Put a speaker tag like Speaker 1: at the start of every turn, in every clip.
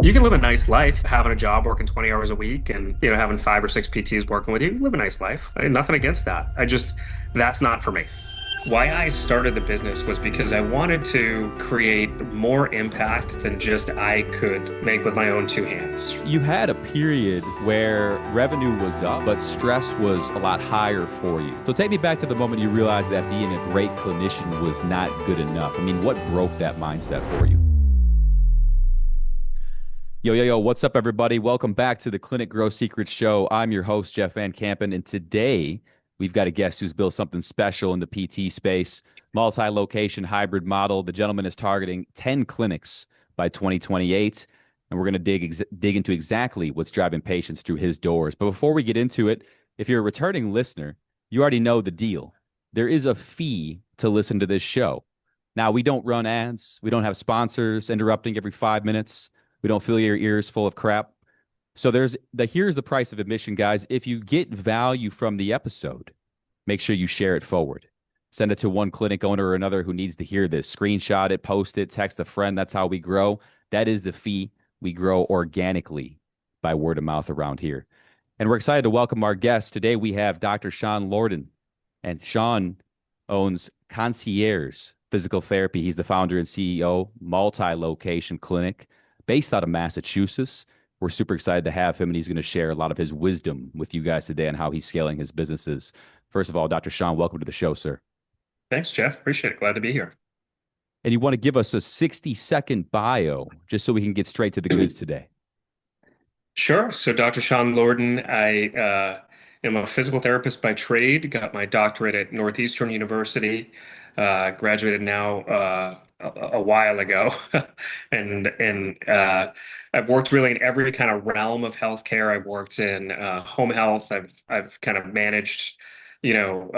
Speaker 1: You can live a nice life having a job working 20 hours a week and having five or six PTs working with you. Live a nice life. Nothing against that. That's not for me. Why I started the business was because I wanted to create more impact than just I could make with my own two hands.
Speaker 2: You had a period where revenue was up, but stress was a lot higher for you. So take me back to the moment you realized that being a great clinician was not good enough. I mean, what broke that mindset for you? Yo, what's up, everybody? Welcome back to the Clinic Grow Secrets Show. I'm your host, Jeff Van Kampen, and today we've got a guest who's built something special in the PT space, multi-location hybrid model. The gentleman is targeting 10 clinics by 2028, and we're going to dig into exactly what's driving patients through his doors. But before we get into it, if you're a returning listener, you already know the deal. There is a fee to listen to this show. Now, we don't run ads. We don't have sponsors interrupting every 5 minutes. We don't fill your ears full of crap. So here's the price of admission, guys. If you get value from the episode, make sure you share it forward. Send it to one clinic owner or another who needs to hear this. Screenshot it, post it, text a friend. That's how we grow. That is the fee. We grow organically by word of mouth around here. And we're excited to welcome our guest. Today we have Dr. Sean Lordan. And Sean owns Concierge Physical Therapy. He's the founder and CEO, multi-location clinic based out of Massachusetts. We're super excited to have him, and he's going to share a lot of his wisdom with you guys today on how he's scaling his businesses. First of all, Dr. Sean, welcome to the show, sir.
Speaker 1: Thanks, Jeff. Appreciate it. Glad to be here.
Speaker 2: And you want to give us a 60-second bio just so we can get straight to the goods today.
Speaker 1: Sure. So, Dr. Sean Lordan, I am a physical therapist by trade, got my doctorate at Northeastern University, graduated now a while ago. And I've worked really in every kind of realm of healthcare. I've worked in home health. I've kind of managed, you know,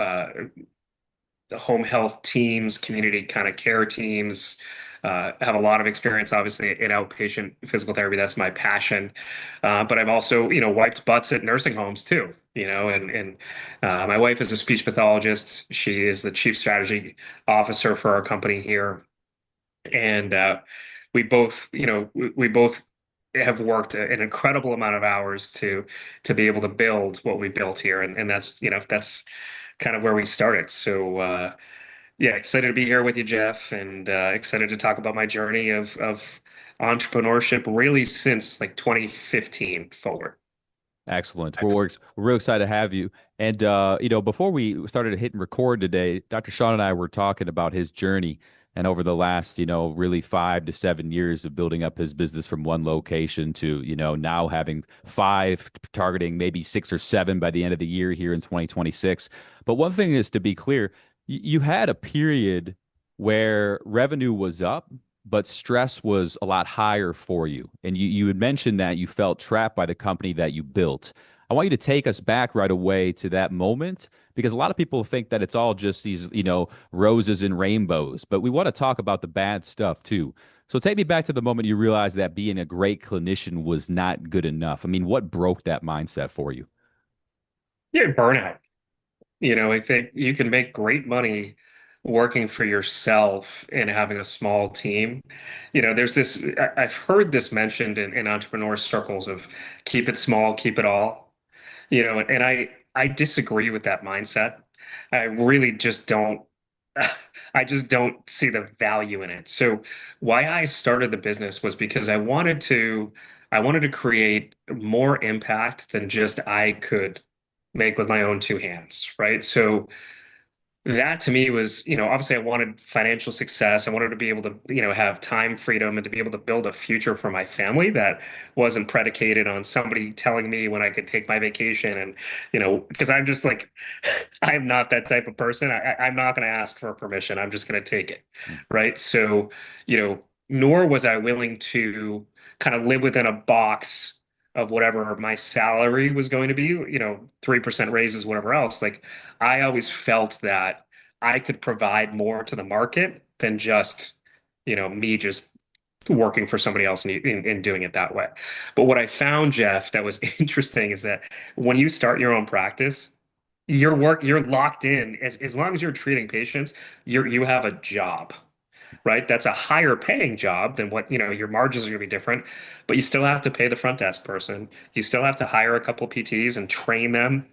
Speaker 1: the home health teams, community kind of care teams. Have a lot of experience, obviously, in outpatient physical therapy. That's my passion. But I've also, wiped butts at nursing homes too. And my wife is a speech pathologist. She is the chief strategy officer for our company here, and we both have worked an incredible amount of hours to be able to build what we built here, and that's kind of where we started. So yeah, excited to be here with you, Jeff, and excited to talk about my journey of entrepreneurship really since like 2015 forward.
Speaker 2: Excellent. We're real excited to have you. And, before we started hitting record today, Dr. Sean and I were talking about his journey and over the last, really 5 to 7 years of building up his business from one location to, now having five, targeting maybe 6 or 7 by the end of the year here in 2026. But one thing is to be clear, you had a period where revenue was up, but stress was a lot higher for you. And you had mentioned that you felt trapped by the company that you built. I want you to take us back right away to that moment because a lot of people think that it's all just these, roses and rainbows, but we want to talk about the bad stuff too. So take me back to the moment you realized that being a great clinician was not good enough. I mean, what broke that mindset for you?
Speaker 1: Yeah, burnout. I think you can make great money working for yourself and having a small team. There's this, I've heard this mentioned in entrepreneur circles of keep it small, keep it all. And I disagree with that mindset. I really just don't I just don't see the value in it. So why I started the business was because I wanted to create more impact than just I could make with my own two hands, right? So that to me was, obviously I wanted financial success. I wanted to be able to, have time freedom and to be able to build a future for my family that wasn't predicated on somebody telling me when I could take my vacation. And, because I'm just like, I'm not that type of person. I'm not going to ask for permission. I'm just going to take it. Right. So, nor was I willing to kind of live within a box of whatever my salary was going to be, 3% raises, whatever else. Like I always felt that I could provide more to the market than just, me just working for somebody else and doing it that way. But what I found, Jeff, that was interesting is that when you start your own practice, you're locked in as long as you're treating patients, you have a job. right? That's a higher paying job than what, your margins are going to be different, but you still have to pay the front desk person. You still have to hire a couple of PTs and train them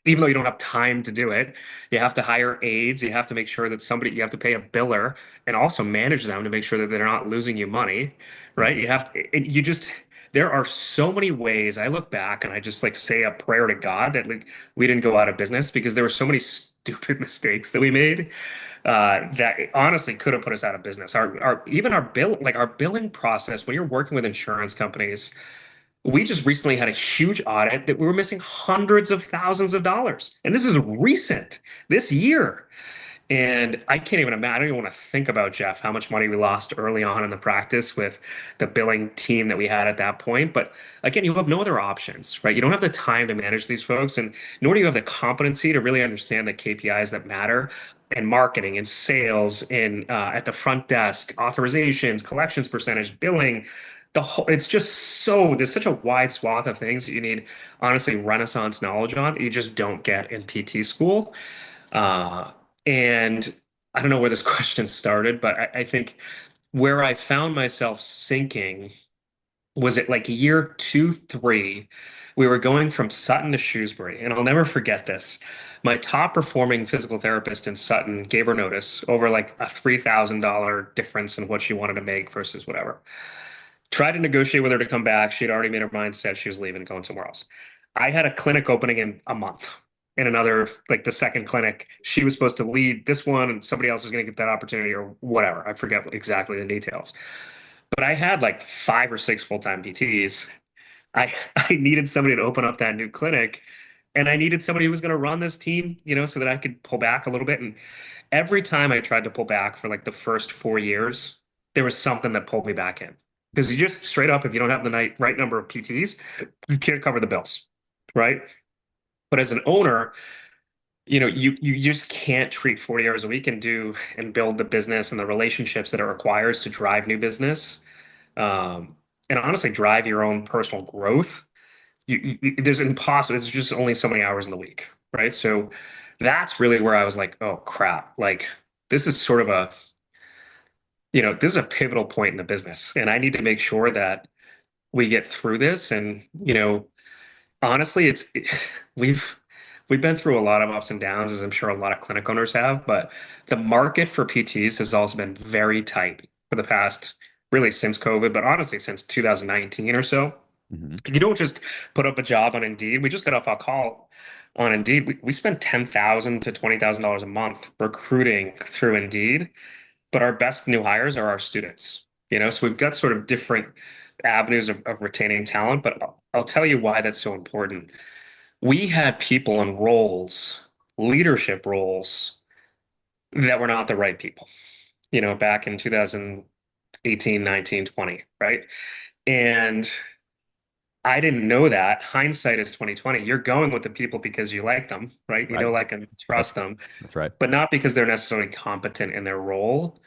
Speaker 1: even though you don't have time to do it. You have to hire aides. You have to make sure that you have to pay a biller and also manage them to make sure that they're not losing you money, right?
Speaker 2: Mhm.
Speaker 1: You have to, and you just, there are so many ways. I look back and I just like say a prayer to God that like we didn't go out of business because there were so many stupid mistakes that we made that honestly could have put us out of business. Even our billing process when you're working with insurance companies, we just recently had a huge audit that we were missing hundreds of thousands of dollars. And this is recent, this year. And I can't even imagine, I don't even want to think about, Jeff, how much money we lost early on in the practice with the billing team that we had at that point. But again, you have no other options, right? You don't have the time to manage these folks, and nor do you have the competency to really understand the KPIs that matter in marketing and sales, in at the front desk, authorizations, collections percentage, billing. It's just there's such a wide swath of things that you need, honestly, Renaissance knowledge on that you just don't get in PT school. Uh, and I don't know where this question started, but I think where I found myself sinking was it like year two, three. We were going from Sutton to Shrewsbury, and I'll never forget this. My top performing physical therapist in Sutton gave her notice over like a $3,000 difference in what she wanted to make versus whatever. Tried to negotiate with her to come back. She'd already made her mind set she was leaving, going somewhere else. I had a clinic opening in a month. In another, like the second clinic, she was supposed to lead this one, and somebody else was going to get that opportunity or whatever. I forget exactly the details. But I had like five or six full-time PTs. I I needed somebody to open up that new clinic, and I needed somebody who was going to run this team, so that I could pull back a little bit. And every time I tried to pull back for like the first 4 years, there was something that pulled me back in. Because you just straight up, if you don't have the right number of PTs, you can't cover the bills, right? But as an owner, you just can't treat 40 hours a week and do and build the business and the relationships that it requires to drive new business, um, and honestly drive your own personal growth. There's impossible. It's just only so many hours in the week, right? So that's really where I was like, oh crap, like this is sort of this is a pivotal point in the business, and I need to make sure that we get through this. And honestly, we've we've been through a lot of ups and downs, as I'm sure a lot of clinic owners have, but the market for PTs has also been very tight for the past, really since COVID, but honestly since 2019 or so.
Speaker 2: Mhm.
Speaker 1: You don't just put up a job on Indeed. We just got off a call on Indeed. We spend $10,000 to $20,000 a month recruiting through Indeed, but our best new hires are our students. So we've got sort of different avenues of retaining talent, but I'll tell you why that's so important. We had people in roles, leadership roles, that were not the right people, back in 2018, 19, 20, right? And I didn't know that. Hindsight is 2020. You're going with the people because you like them, right? You
Speaker 2: Right.
Speaker 1: know, like and
Speaker 2: That's
Speaker 1: trust them,
Speaker 2: that's right.
Speaker 1: but not because they're necessarily competent in their role.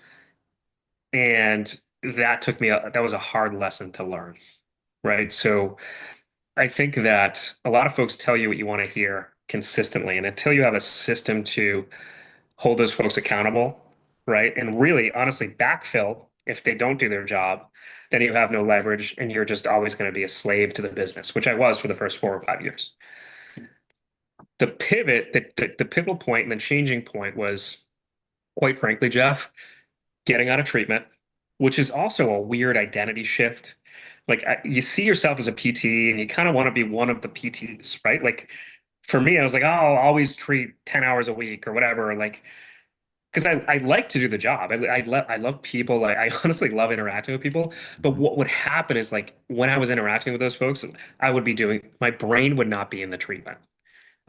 Speaker 1: And that was a hard lesson to learn, right? So I think that a lot of folks tell you what you want to hear consistently. And until you have a system to hold those folks accountable, right? And really, honestly, backfill if they don't do their job, then you have no leverage and you're just always going to be a slave to the business, which I was for the first 4 or 5 years. The pivotal point and the changing point was, quite frankly, Jeff, getting out of treatment, which is also a weird identity shift. Like you see yourself as a PT and you kind of want to be one of the PTs, right? Like for me, I was like, oh, I'll always treat 10 hours a week or whatever. Like, because I like to do the job. I love people. I honestly love interacting with people. But
Speaker 2: Mhm.
Speaker 1: what would happen is like when I was interacting with those folks, my brain would not be in the treatment.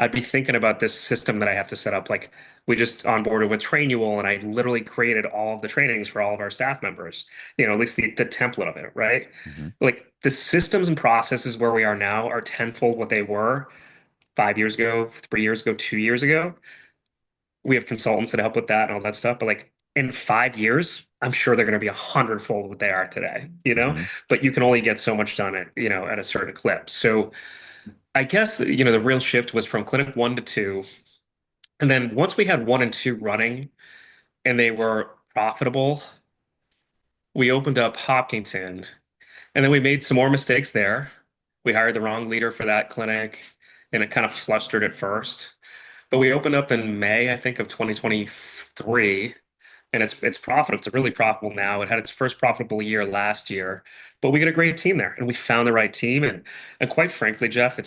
Speaker 1: I'd be thinking about this system that I have to set up. Like we just onboarded with Trainual, and I literally created all of the trainings for all of our staff members. At least the template of it, right?
Speaker 2: Mhm.
Speaker 1: Like the systems and processes where we are now are tenfold what they were 5 years ago, 3 years ago, 2 years ago. We have consultants that help with that and all that stuff. But like in 5 years, I'm sure they're going to be a hundredfold what they are today.
Speaker 2: Mhm.
Speaker 1: But you can only get so much done at a certain clip. So I guess the real shift was from clinic one to two. And then once we had one and two running and they were profitable, We opened up Hopkinton, and then we made some more mistakes there. We hired the wrong leader for that clinic, and it kind of flustered at first. But we opened up in May, I think, of 2023, and it's profitable. It's really profitable now. It had its first profitable year last year, but we got a great team there, and we found the right team. And quite frankly, Jeff,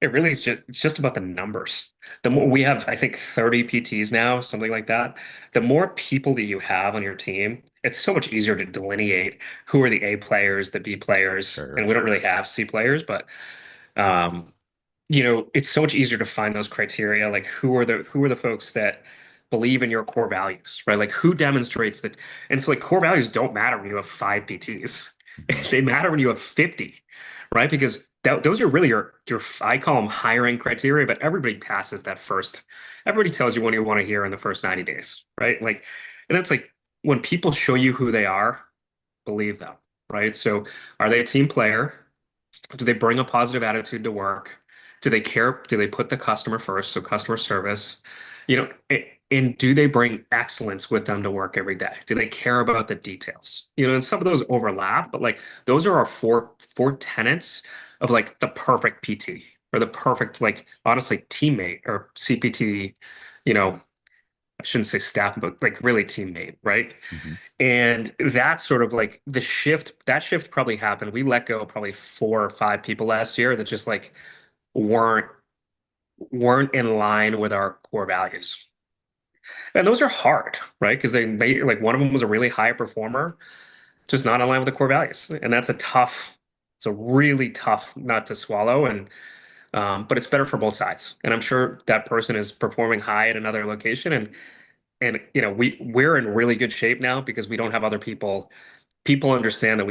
Speaker 1: it really is just it's just about the numbers. The more we have, I think 30 PTs now, something like that. The more people that you have on your team, it's so much easier to delineate who are the A players, the B players, and
Speaker 2: Sure.
Speaker 1: we don't really have C players, but um, it's so much easier to find those criteria. Like who are the folks that believe in your core values, right? Like who demonstrates that. And so like core values don't matter when you have five PTs.
Speaker 2: Hmm.
Speaker 1: They matter when you have 50, right? Because those are really your I call them hiring criteria, but everybody passes that first. Everybody tells you what you want to hear in the first 90 days, right? Like, and that's like when people show you who they are, believe them, right? So are they a team player? Do they bring a positive attitude to work? Do they care? Do they put the customer first? So customer service, and do they bring excellence with them to work every day? Do they care about the details? And some of those overlap, but like those are our four tenets of like the perfect PT or the perfect, like honestly, teammate or CPT, I shouldn't say staff, but like really teammate, right?
Speaker 2: Hmm.
Speaker 1: And that's sort of like that shift probably happened. We let go probably four or five people last year that just like weren't weren't in line with our core values. And those are hard, right? Because they like one of them was a really high performer, just not in line with the core values. And it's a really tough nut to swallow. And but it's better for both sides. And I'm sure that person is performing high at another location. And we're in really good shape now because we don't have other people. People understand that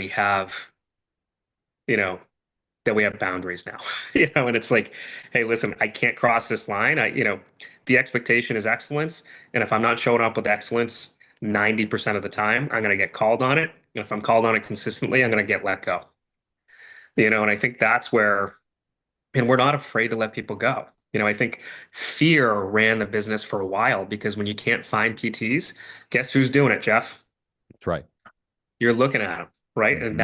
Speaker 1: you know, we have boundaries now, and it's like, hey, listen, I can't cross this line. The expectation is excellence. And if I'm not showing up with excellence 90% of the time, I'm going to get called on it. And if I'm called on it consistently, I'm going to get let go, and I think that's where, and we're not afraid to let people go. I think fear ran the business for a while because when you can't find PTs, guess who's doing it, Jeff?
Speaker 2: That's right.
Speaker 1: You're looking at them, right? And
Speaker 2: Hmm.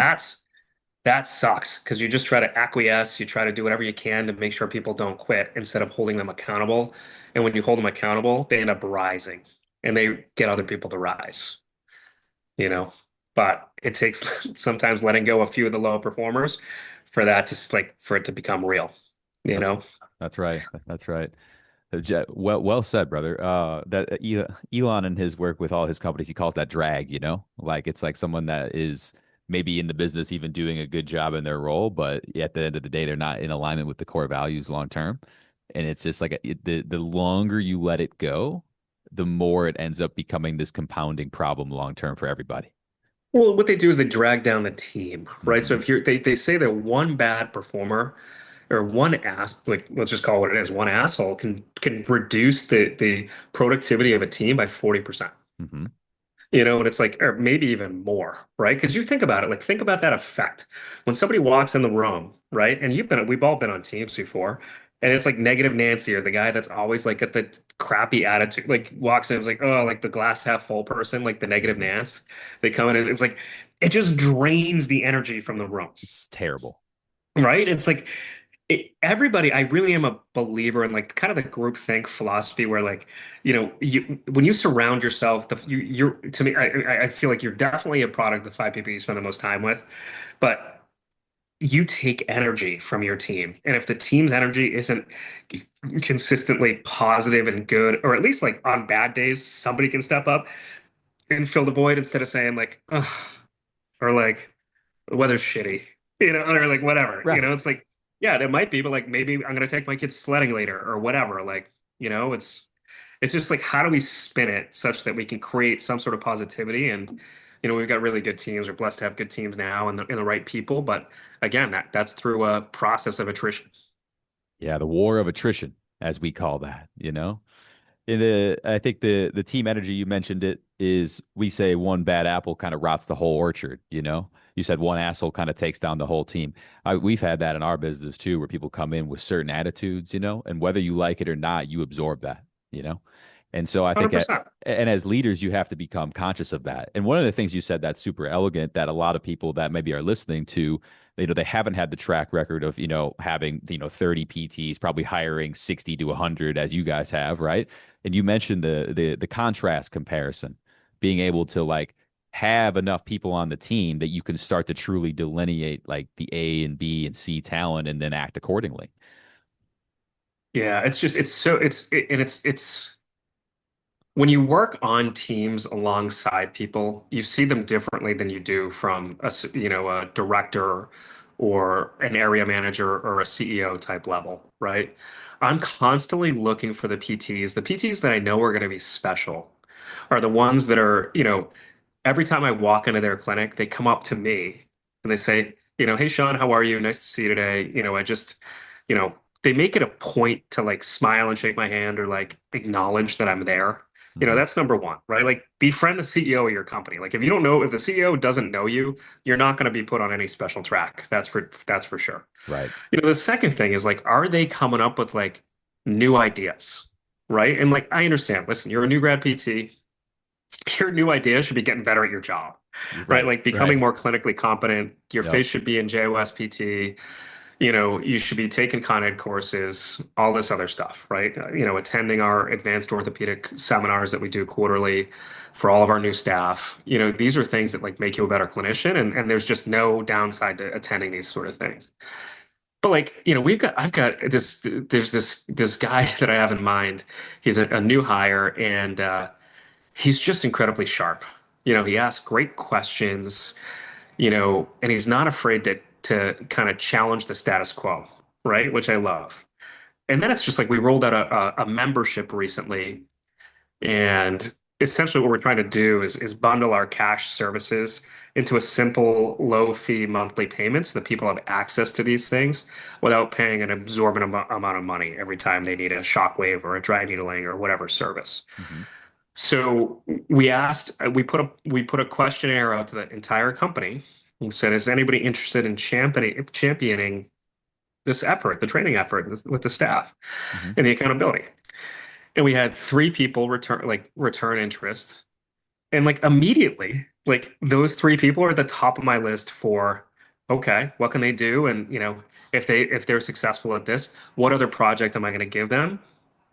Speaker 1: that sucks because you just try to acquiesce, you try to do whatever you can to make sure people don't quit instead of holding them accountable. And when you hold them accountable, they end up rising and they get other people to rise, you know. But it takes sometimes letting go a few of the low performers for that to like for it to become real, you
Speaker 2: That's
Speaker 1: know.
Speaker 2: that's right. That's right. Well said, brother. Elon and his work with all his companies, he calls that drag, like it's like someone that is maybe in the business even doing a good job in their role, but at the end of the day, they're not in alignment with the core values long term. And it's just like the longer you let it go, the more it ends up becoming this compounding problem long term for everybody.
Speaker 1: Well, what they do is they drag down the team, right? So
Speaker 2: Hmm.
Speaker 1: if they say that one bad performer or one ass, like let's just call it what it is, one asshole can reduce the productivity of a team by 40%.
Speaker 2: Hmm.
Speaker 1: And it's like, or maybe even more, right? Because you think about it, like think about that effect. When somebody walks in the room, right? And we've all been on teams before, and it's like negative Nancy or the guy that's always like at the crappy attitude, like walks in, it's like, oh, like the glass half full person, like the negative
Speaker 2: Hmm.
Speaker 1: Nance. They come in and it's like, it just drains the energy from the room,
Speaker 2: It's terrible.
Speaker 1: right? It's like everybody, I really am a believer in like kind of the groupthink philosophy where like, you when you surround yourself, you're to me, I feel like you're definitely a product of the five people you spend the most time with, but you take energy from your team. And if the team's energy isn't consistently positive and good, or at least like on bad days, somebody can step up and fill the void instead of saying like, ugh, or like the weather's shitty, or like whatever,
Speaker 2: Right.
Speaker 1: it's like, yeah, there might be, but like maybe I'm gonna take my kids sledding later or whatever. Like, it's just like how do we spin it such that we can create some sort of positivity and we've got really good teams. We're blessed to have good teams now and the right people. But again, that's through a process of attrition.
Speaker 2: Yeah, the war of attrition, as we call that. I think the team energy you mentioned it is we say one bad apple kind of rots the whole orchard. You said one asshole kind of takes down the whole team. We've had that in our business too, where people come in with certain attitudes, and whether you like it or not, you absorb that, you know. And so I think,
Speaker 1: 100%.
Speaker 2: and as leaders, you have to become conscious of that. And one of the things you said that's super elegant that a lot of people that maybe are listening to, they haven't had the track record of, having, 30 PTs, probably hiring 60 to 100 as you guys have, right? And you mentioned the contrast comparison, being able to like have enough people on the team that you can start to truly delineate like the A and B and C talent and then act accordingly.
Speaker 1: Yeah, it's just it's so and it's when you work on teams alongside people, you see them differently than you do from a director or an area manager or a CEO type level, right? I'm constantly looking for the PTs. The PTs that I know are going to be special are the ones that are, every time I walk into their clinic, they come up to me and they say, hey Sean, how are you? Nice to see you today. I just, you know, they make it a point to like smile and shake my hand or like acknowledge that I'm there.
Speaker 2: Hmm.
Speaker 1: That's number one, right? Like befriend the CEO of your company. Like if you don't know, if the CEO doesn't know you, you're not going to be put on any special track. That's for sure.
Speaker 2: Right.
Speaker 1: The second thing is like, are they coming up with like new ideas? Right. And like I understand, listen, you're a new grad PT, your new idea should be getting better at your job, right?
Speaker 2: Right.
Speaker 1: Like becoming
Speaker 2: Right.
Speaker 1: more clinically competent. Your
Speaker 2: Yep.
Speaker 1: face should be in JOSPT. You should be taking Con Ed courses, all this other stuff, right? Attending our advanced orthopedic seminars that we do quarterly for all of our new staff. These are things that like make you a better clinician, and there's just no downside to attending these sort of things. But like, I've got there's this guy that I have in mind. He's a new hire, and he's just incredibly sharp. He asks great questions, and he's not afraid to kind of challenge the status quo, right? Which I love. And then it's just like we rolled out a membership recently, and essentially what we're trying to do is bundle our cash services into a simple low fee monthly payment so that people have access to these things without paying an absorbent amount of money every time they need a shockwave or a dry needling or whatever service.
Speaker 2: Hmm.
Speaker 1: So we put a questionnaire out to the entire company and said, is anybody interested in championing this effort, the training effort with the staff
Speaker 2: Hmm.
Speaker 1: and the accountability? And we had three people return interest. And like immediately, like those three people are at the top of my list for, okay, what can they do? And if they're successful at this, what other project am I going to give them?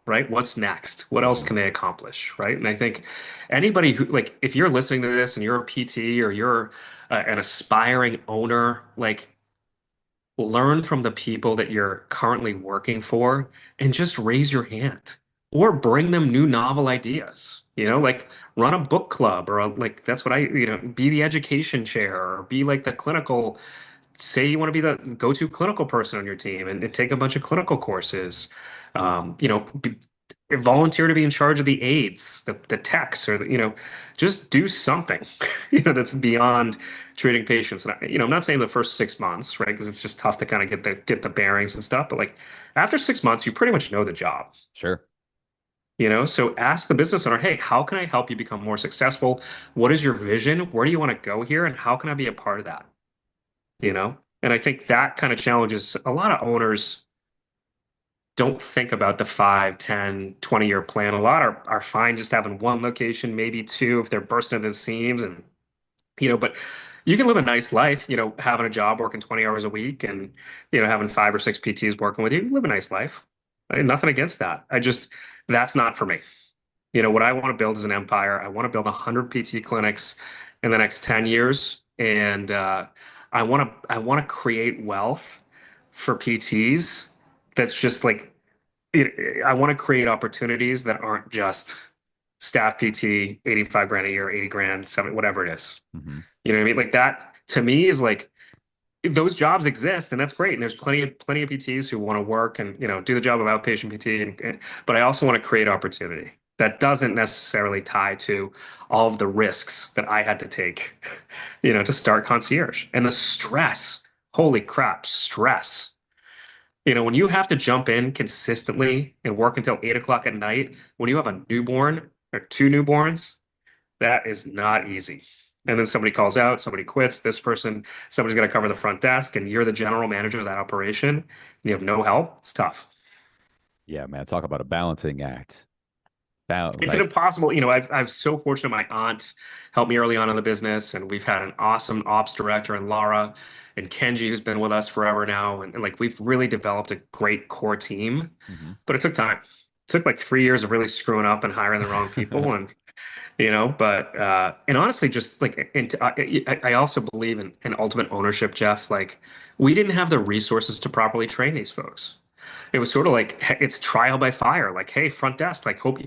Speaker 1: Right? What's next? What else
Speaker 2: Hmm.
Speaker 1: can they accomplish? Right? And I think anybody who like if you're listening to this and you're a PT or you're an aspiring owner, like learn from the people that you're currently working for and just raise your hand or bring them new novel ideas. Like run a book club or like that's what be the education chair or be like the clinical, say you want to be the go-to clinical person on your team and take a bunch of clinical courses. Volunteer to be in charge of the aides, the techs, or just do something, that's beyond treating patients. And I'm not saying the first 6 months, right? Because it's just tough to kind of get the bearings and stuff. But like after 6 months, you pretty much know the job.
Speaker 2: Sure.
Speaker 1: So ask the business owner, hey, how can I help you become more successful? What is your vision? Where do you want to go here? And how can I be a part of that? And I think that kind of challenges a lot of owners don't think about the 5, 10, 20-year plan. A lot are fine just having one location, maybe two if they're bursting at the seams. But you can live a nice life, having a job working 20 hours a week and, having 5 or 6 PTs working with you. Live a nice life. Nothing against that. That's not for me. What I want to build is an empire. I want to build 100 PT clinics in the next 10 years. And I want to create wealth for PTs that's just like I want to create opportunities that aren't just staff PT, 85 grand a year, 80 grand, 70, whatever it is.
Speaker 2: Hmm.
Speaker 1: You know what I mean? Like that to me is like those jobs exist and that's great. And there's plenty of PTs who want to work and, do the job of outpatient PT. But I also want to create opportunity that doesn't necessarily tie to all of the risks that I had to take, to start concierge and the stress. Holy crap, stress. When you have to jump in consistently and work until 8 o'clock at night, when you have a newborn or two newborns, that is not easy. And then somebody calls out, somebody quits, somebody's going to cover the front desk, and you're the general manager of that operation, and you have no help. It's tough.
Speaker 2: Yeah, man. Talk about a balancing act.
Speaker 1: It's an
Speaker 2: Like,
Speaker 1: impossible, I've so fortunate my aunt helped me early on in the business, and we've had an awesome ops director and Laura and Kenji who's been with us forever now. And like we've really developed a great core team,
Speaker 2: mhm.
Speaker 1: but it took time. It took like 3 years of really screwing up and hiring the wrong people. And but and honestly, just like I also believe in ultimate ownership, Jeff. Like we didn't have the resources to properly train these folks. It was sort of like it's trial by fire. Like, hey, front desk, like hope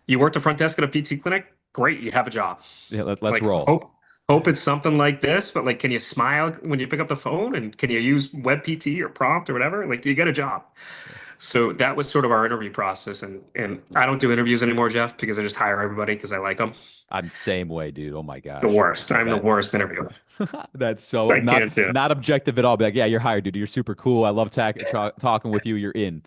Speaker 1: you worked a front desk at a PT clinic. Great, you have a job.
Speaker 2: Yeah, let's
Speaker 1: Like
Speaker 2: roll.
Speaker 1: hope it's something like this, but like can you smile when you pick up the phone and can you use web PT or prompt or whatever? Like you get a job. So that was sort of our interview process, and I don't do interviews anymore, Jeff, because I just hire everybody because I like them.
Speaker 2: I'm the same way, dude. Oh my
Speaker 1: The
Speaker 2: gosh.
Speaker 1: worst. I'm the
Speaker 2: That
Speaker 1: worst interviewer.
Speaker 2: that's so
Speaker 1: I can't do it.
Speaker 2: not objective at all. Be like, yeah, you're hired, dude. You're super cool. I love talking with you. You're in.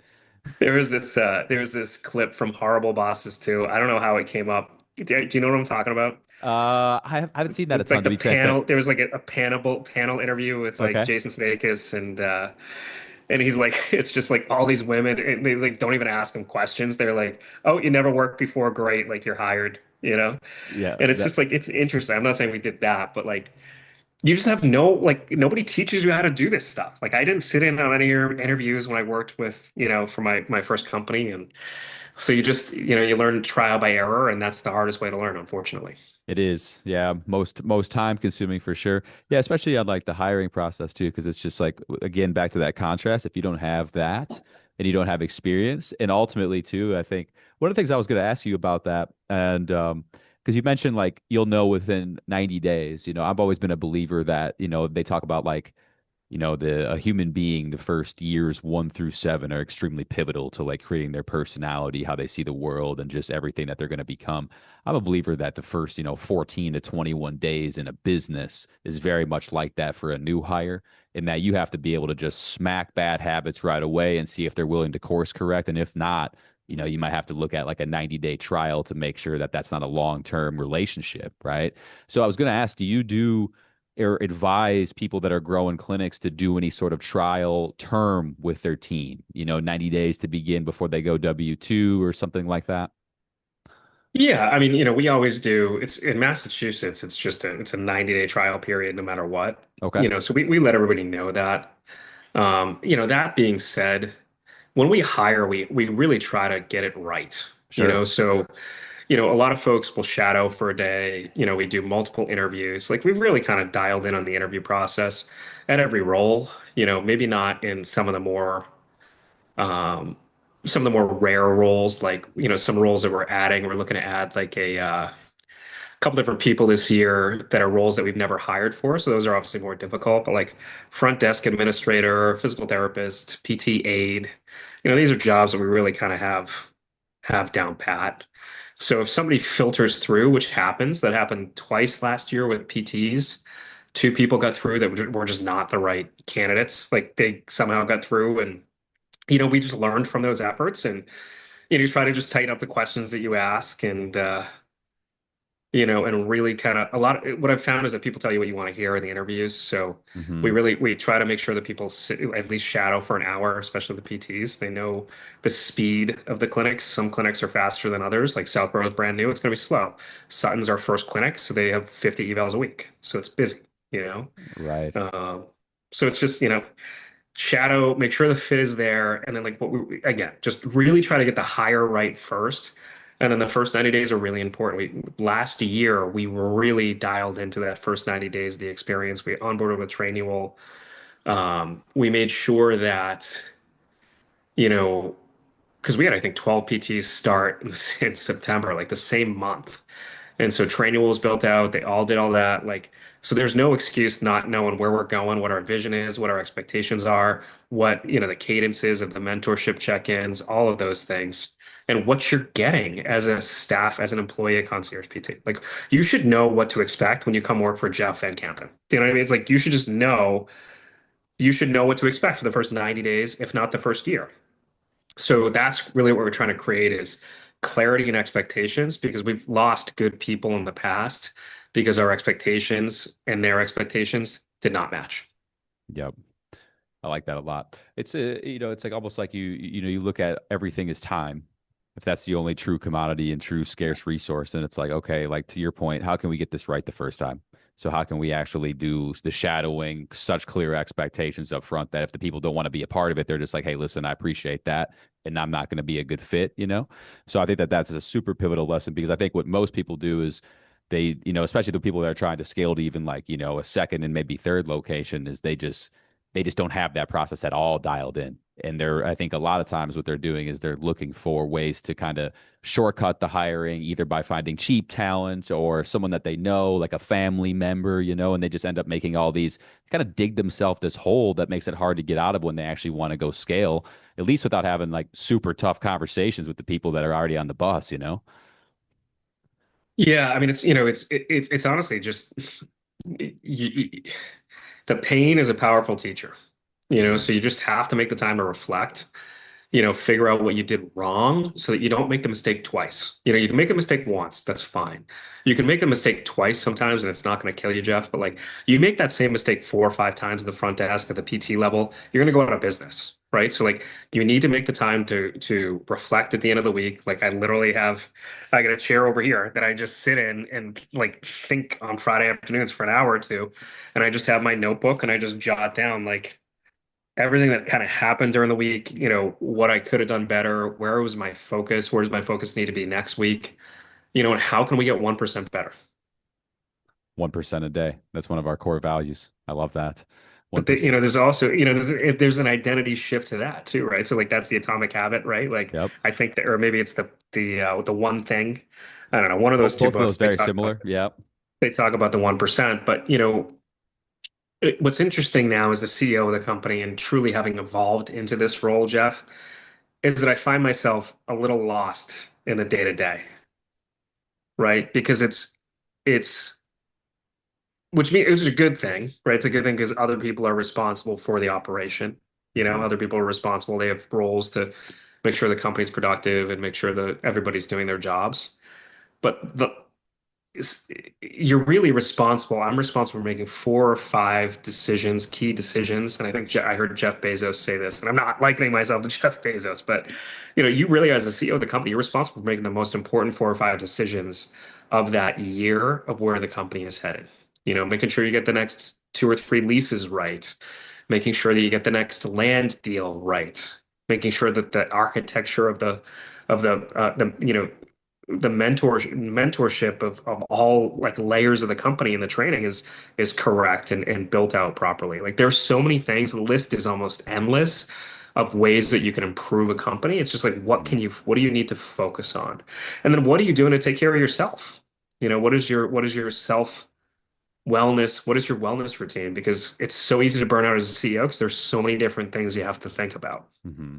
Speaker 1: There was this clip from Horrible Bosses too. I don't know how it came up. Do you know what I'm talking about?
Speaker 2: I haven't seen that a
Speaker 1: It's
Speaker 2: ton
Speaker 1: like
Speaker 2: to
Speaker 1: the
Speaker 2: be transparent.
Speaker 1: panel. There was like a panel interview with like
Speaker 2: Okay.
Speaker 1: Jason Sudeikis and he's like, it's just like all these women, and they like don't even ask him questions. They're like, "Oh, you never worked before? Great, like you're hired," you know?
Speaker 2: Yeah,
Speaker 1: And it's
Speaker 2: that
Speaker 1: just like it's interesting. I'm not saying we did that, but like you just have no like nobody teaches you how to do this stuff. Like I didn't sit in on any interviews when I worked with, for my first company, and so you just, you learn trial by error, and that's the hardest way to learn, unfortunately.
Speaker 2: it is. Yeah, most time consuming for sure. Yeah, especially on like the hiring process too, because it's just like again back to that contrast. If you don't have that and you don't have experience, and ultimately too, I think one of the things I was going to ask you about that, and because you mentioned like you'll know within 90 days. I've always been a believer that they talk about like the a human being, the first years 1 through 7 are extremely pivotal to like creating their personality, how they see the world, and just everything that they're going to become. I'm a believer that the first 14 to 21 days in a business is very much like that for a new hire, in that you have to be able to just smack bad habits right away and see if they're willing to course correct, and if not, you might have to look at like a 90-day trial to make sure that that's not a long-term relationship, right? So I was going to ask, do you do or advise people that are growing clinics to do any sort of trial term with their team, 90 days to begin before they go W-2 or something like that?
Speaker 1: Yeah, I mean, we always do. It's in Massachusetts, it's a 90-day trial period no matter what.
Speaker 2: Okay.
Speaker 1: So we let everybody know that. That being said, when we hire, we really try to get it right.
Speaker 2: Sure.
Speaker 1: So, a lot of folks will shadow for a day. We do multiple interviews. Like we've really kind of dialed in on the interview process at every role, maybe not in um some of the more rare roles, like, some roles that we're adding. We're looking to add like a couple different people this year that are roles that we've never hired for. So those are obviously more difficult, but like front desk administrator, physical therapist, PT aide, these are jobs that we really kind of have down pat. So if somebody filters through, which happens, that happened twice last year with PTs, two people got through that were just not the right candidates. Like they somehow got through, and we just learned from those efforts, and you try to just tighten up the questions that you ask, and really kind of what I've found is that people tell you what you want to hear in the interviews. So
Speaker 2: Hmm.
Speaker 1: we try to make sure that people at least shadow for an hour, especially the PTs. They know the speed of the clinics. Some clinics are faster than others. Like Southborough is brand new. It's going to be slow. Sutton's our first clinic, so they have 50 evals a week. So it's busy, you know?
Speaker 2: Right.
Speaker 1: Um, so it's just, shadow, make sure the fit is there, and then like again, just really try to get the hire right first. And then the first 90 days are really important. Last year we were really dialed into that first 90 days, the experience. We onboarded with Trainual. We made sure that, you know, because we had, I think, 12 PTs start in September, like the same month. And so Training was built out. They all did all that. Like, so there's no excuse not knowing where we're going, what our vision is, what our expectations are, what, the cadences of the mentorship check-ins, all of those things, and what you're getting as a staff, as an employee at Concierge PT. Like, you should know what to expect when you come work for Jeff Van Campen. Do you know what I mean? It's like you should know what to expect for the first 90 days, if not the first year. So that's really what we're trying to create is clarity and expectations, because we've lost good people in the past because our expectations and their expectations did not match.
Speaker 2: Yep. I like that a lot. It's it's like almost like you look at everything as time. If that's the only true commodity and true scarce resource, then it's like, okay, like to your point, how can we get this right the first time? So how can we actually do the shadowing, such clear expectations up front that if the people don't want to be a part of it, they're just like, hey, listen, I appreciate that, and I'm not going to be a good fit, you know? So I think that that's a super pivotal lesson because I think what most people do is they, especially the people that are trying to scale to even like, a second and maybe third location is they just don't have that process at all dialed in. And they're, I think a lot of times what they're doing is they're looking for ways to kind of shortcut the hiring, either by finding cheap talent or someone that they know, like a family member, and they just end up making all these kind of dig themselves this hole that makes it hard to get out of when they actually want to go scale, at least without having like super tough conversations with the people that are already on the bus.
Speaker 1: Yeah, I mean, it's honestly just the pain is a powerful teacher,
Speaker 2: Mm-hmm.
Speaker 1: so you just have to make the time to reflect, figure out what you did wrong so that you don't make the mistake twice. You can make a mistake once, that's fine. You can make the mistake twice sometimes and it's not going to kill you, Jeff, but like you make that same mistake 4 or 5 times at the front desk at the PT level, you're going to go out of business, right? So like you need to make the time to reflect at the end of the week. Like I got a chair over here that I just sit in and like think on Friday afternoons for an hour or two, and I just have my notebook and I just jot down like everything that kind of happened during the week, what I could have done better, where was my focus, where does my focus need to be next week, and how can we get 1% better?
Speaker 2: 1% a day. That's one of our core values. I love that.
Speaker 1: But
Speaker 2: 1%.
Speaker 1: there's also, there's an identity shift to that too, right? So like that's the atomic habit, right? Like
Speaker 2: Yep.
Speaker 1: I think that, or maybe it's the one thing. I don't know, one of those two
Speaker 2: Both of
Speaker 1: books
Speaker 2: those very similar. Yep.
Speaker 1: they talk about the 1%, but what's interesting now as the CEO of the company and truly having evolved into this role, Jeff, is that I find myself a little lost in the day to day, right? Because it's which is a good thing, right? It's a good thing because other people are responsible for the operation.
Speaker 2: Hmm.
Speaker 1: Other people are responsible. They have roles to make sure the company's productive and make sure that everybody's doing their jobs. But you're really responsible. I'm responsible for making 4 or 5 decisions, key decisions. And I think I heard Jeff Bezos say this, and I'm not likening myself to Jeff Bezos, but you really, as the CEO of the company, you're responsible for making the most important 4 or 5 decisions of that year of where the company is headed. Making sure you get the next 2 or 3 leases right, making sure that you get the next land deal right, making sure that the architecture of the the mentorship of all like layers of the company and the training is correct and built out properly. Like there's so many things. The list is almost endless of ways that you can improve a company. It's just like what do you need to focus on? And then what are you doing to take care of yourself? What is your self wellness? What is your wellness routine? Because it's so easy to burn out as a CEO because there's so many different things you have to think about.
Speaker 2: Hmm.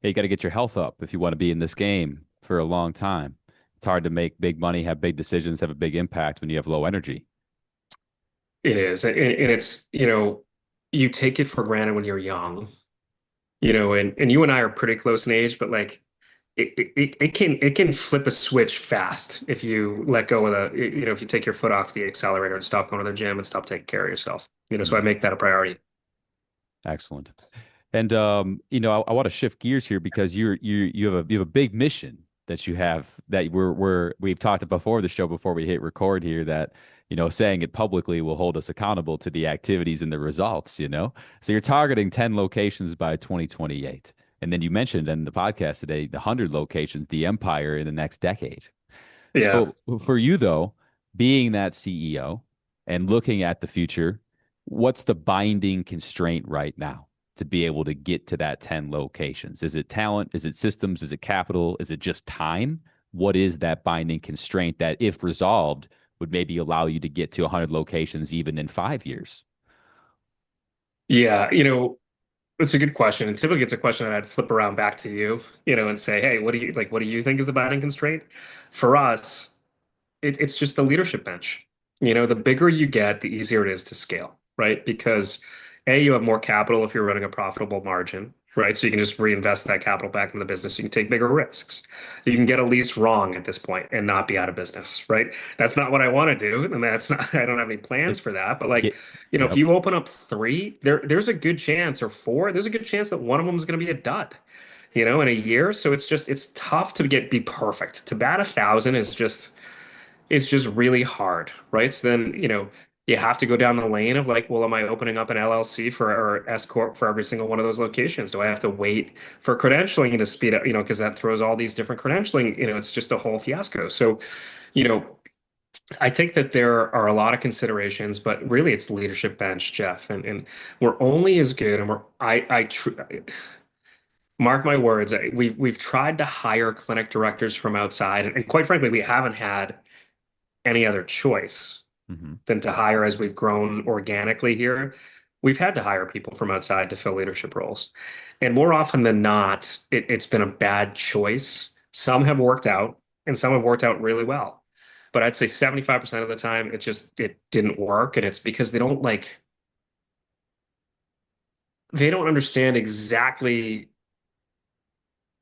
Speaker 2: Hey, you got to get your health up if you want to be in this game for a long time. It's hard to make big money, have big decisions, have a big impact when you have low energy.
Speaker 1: It is. And it's, you take it for granted when you're young, and you and I are pretty close in age, but like it can flip a switch fast if you let go of if you take your foot off the accelerator and stop going to the gym and stop taking care of yourself. So I
Speaker 2: Mm,
Speaker 1: make that a priority.
Speaker 2: excellent. And I want to shift gears here because you have a big mission that you have that we've talked about before the show before we hit record here that saying it publicly will hold us accountable to the activities and the results. So you're targeting 10 locations by 2028. And then you mentioned in the podcast today the 100 locations, the empire in the next decade.
Speaker 1: Yeah.
Speaker 2: So for you though, being that CEO and looking at the future, what's the binding constraint right now to be able to get to that 10 locations? Is it talent? Is it systems? Is it capital? Is it just time? What is that binding constraint that, if resolved, would maybe allow you to get to 100 locations even in 5 years?
Speaker 1: Yeah. It's a good question. And typically it's a question that I'd flip around back to you, and say, hey, what do you think is the binding constraint? For us, it's just the leadership bench. The bigger you get, the easier it is to scale, right? Because A, you have more capital if you're running a profitable margin, right? So you can just reinvest that capital back in the business. You can take bigger risks. You can get a lease wrong at this point and not be out of business, right? That's not what I want to do. And that's not, I don't have any plans
Speaker 2: It,
Speaker 1: for that. But like,
Speaker 2: get,
Speaker 1: if
Speaker 2: yep.
Speaker 1: you open up 3, there's a good chance, or 4, there's a good chance that one of them is going to be a dud. in a year. So it's tough to be perfect. To bat 1,000 is just it's just really hard, right? So then, you have to go down the lane of like, well, am I opening up an LLC for or S corp for every single one of those locations? Do I have to wait for credentialing to speed up, because that throws all these different credentialing, it's just a whole fiasco. So, you know, I think that there are a lot of considerations, but really it's the leadership bench, Jeff, and we're only as good, and I tr mark my words, we've tried to hire clinic directors from outside, and quite frankly, we haven't had any other choice
Speaker 2: Hmm.
Speaker 1: than to hire as we've grown organically here. We've had to hire people from outside to fill leadership roles. And more often than not, it's been a bad choice. Some have worked out and some have worked out really well. But I'd say 75% of the time it didn't work. And it's because they don't understand exactly,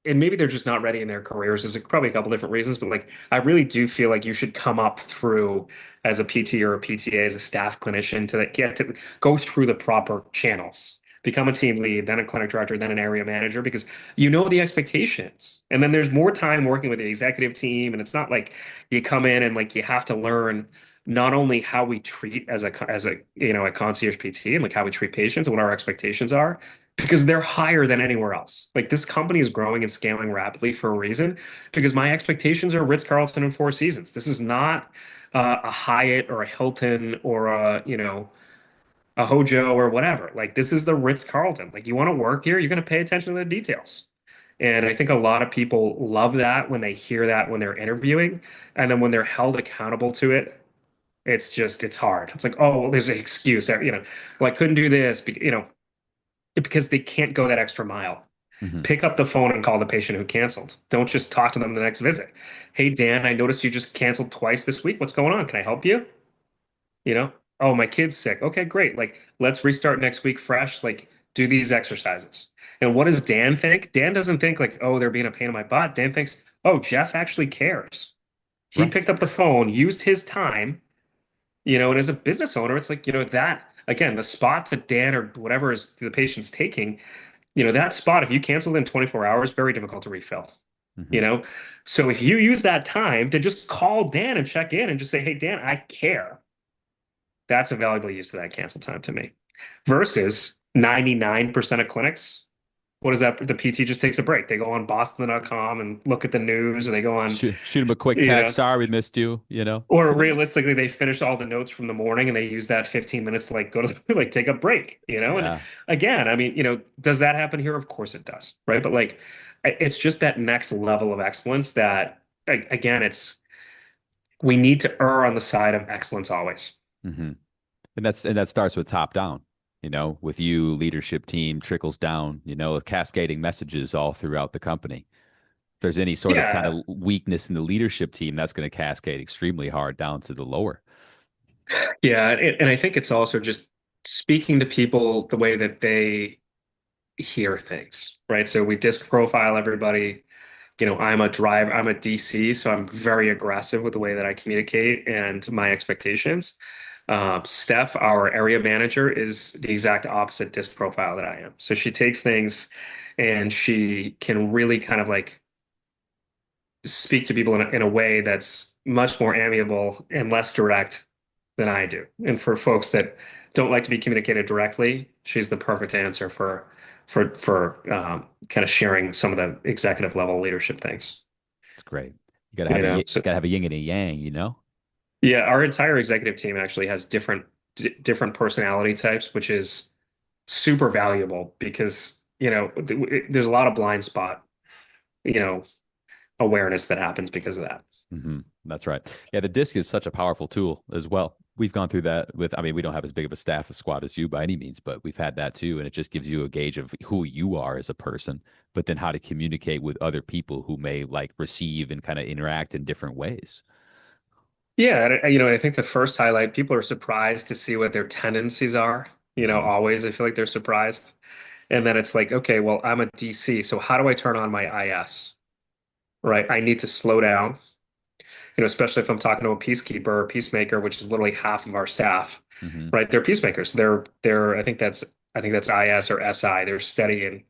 Speaker 1: and maybe they're just not ready in their careers. There's probably a couple different reasons, but like I really do feel like you should come up through as a PT or a PTA as a staff clinician to get to go through the proper channels, become a team lead, then a clinic director, then an area manager, because you know the expectations. And then there's more time working with the executive team, and it's not like you come in and like you have to learn not only how we treat as a a concierge PT and like how we treat patients and what our expectations are, because they're higher than anywhere else. Like this company is growing and scaling rapidly for a reason because my expectations are Ritz-Carlton and Four Seasons. This is not a Hyatt or a Hilton or a Hojo or whatever. Like this is the Ritz-Carlton. Like you want to work here, you're going to pay attention to the details. And I think a lot of people love that when they hear that when they're interviewing, and then when they're held accountable to it, it's hard. It's like, oh, well, there's an excuse, well, I couldn't do this, because they can't go that extra mile.
Speaker 2: Hmm.
Speaker 1: Pick up the phone and call the patient who canceled. Don't just talk to them the next visit. Hey, Dan, I noticed you just canceled twice this week. What's going on? Can I help you? You know, oh, my kid's sick. Okay, great. Like, let's restart next week fresh. Like, do these exercises. And what does Dan think? Dan doesn't think like, oh, they're being a pain in my butt. Dan thinks, oh, Jeff actually cares. He
Speaker 2: Right.
Speaker 1: picked up the phone, used his time, and as a business owner, it's like, that again, the spot that Dan or whatever is the patient's taking, that spot, if you cancel in 24 hours, very difficult to refill, you
Speaker 2: Hmm.
Speaker 1: know? So if you use that time to just call Dan and check in and just say, hey, Dan, I care, that's a valuable use of that cancel time to me. Versus 99% of clinics, what is that? The PT just takes a break. They go on Boston.com and look at the news, or they go on,
Speaker 2: Shoot him a quick
Speaker 1: you
Speaker 2: text.
Speaker 1: know,
Speaker 2: Sorry we missed you, you know?
Speaker 1: or realistically, they finish all the notes from the morning and they use that 15 minutes to like go to like take a break. And
Speaker 2: Yeah.
Speaker 1: again, I mean, does that happen here? Of course it does, right? But like, it's just that next level of excellence that, again, we need to err on the side of excellence always.
Speaker 2: Hmm. And that starts with top down, with you, leadership team, trickles down, cascading messages all throughout the company. If there's any sort of kind
Speaker 1: Yeah,
Speaker 2: of weakness in the leadership team, that's going to cascade extremely hard down to the lower.
Speaker 1: yeah, and I think it's also just speaking to people the way that they hear things, right? So we disc profile everybody. I'm a DC, so I'm very aggressive with the way that I communicate and my expectations. Steph, our area manager, is the exact opposite disc profile that I am. So she takes things and she can really kind of like speak to people in a way that's much more amiable and less direct than I do. And for folks that don't like to be communicated directly, she's the perfect answer for kind of sharing some of the executive level leadership things.
Speaker 2: It's great. You
Speaker 1: So
Speaker 2: gotta have a yin and a yang.
Speaker 1: yeah, our entire executive team actually has different personality types, which is super valuable because there's a lot of blind spot you know awareness that happens because of that.
Speaker 2: Hmm. That's right. Yeah, the disc is such a powerful tool as well. We've gone through that I mean, we don't have as big of a staff, a squad as you by any means, but we've had that too. And it just gives you a gauge of who you are as a person, but then how to communicate with other people who may like receive and kind of interact in different ways.
Speaker 1: Yeah, and I think the first highlight, people are surprised to see what their tendencies are.
Speaker 2: Hmm.
Speaker 1: Always I feel like they're surprised. And then it's like, okay, well, I'm a DC, so how do I turn on my IS? Right? I need to slow down, especially if I'm talking to a peacekeeper or peacemaker, which is literally half of our staff,
Speaker 2: Hmm.
Speaker 1: right? They're peacemakers. They're I think that's IS or SI. They're steadying.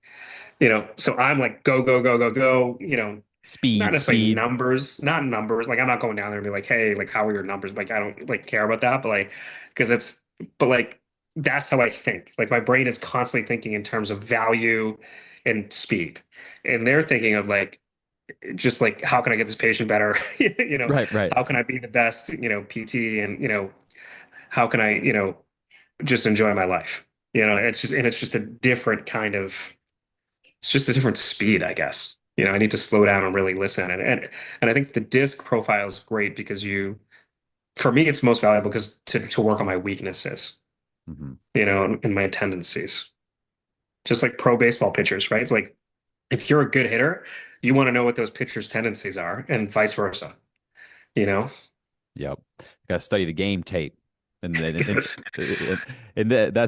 Speaker 1: So I'm like, go, go, go, go, go, not
Speaker 2: Speed,
Speaker 1: necessarily
Speaker 2: speed.
Speaker 1: numbers, not numbers. Like I'm not going down there and be like, hey, like how are your numbers? Like I don't like care about that, but like because but like that's how I think. Like my brain is constantly thinking in terms of value and speed, and they're thinking of like just like how can I get this patient better?
Speaker 2: Right, right.
Speaker 1: How can I be the best, PT, and how can I, just enjoy my life? It's just a different kind of it's just a different speed, I guess. I need to slow down and really listen. And I think the disc profile is great because for me, it's most valuable because to work on my weaknesses,
Speaker 2: Hmm.
Speaker 1: and my tendencies. Just like pro baseball pitchers, right? It's like if you're a good hitter, you want to know what those pitchers' tendencies are, and vice versa. You know,
Speaker 2: Yep. Got to study the game tape. And then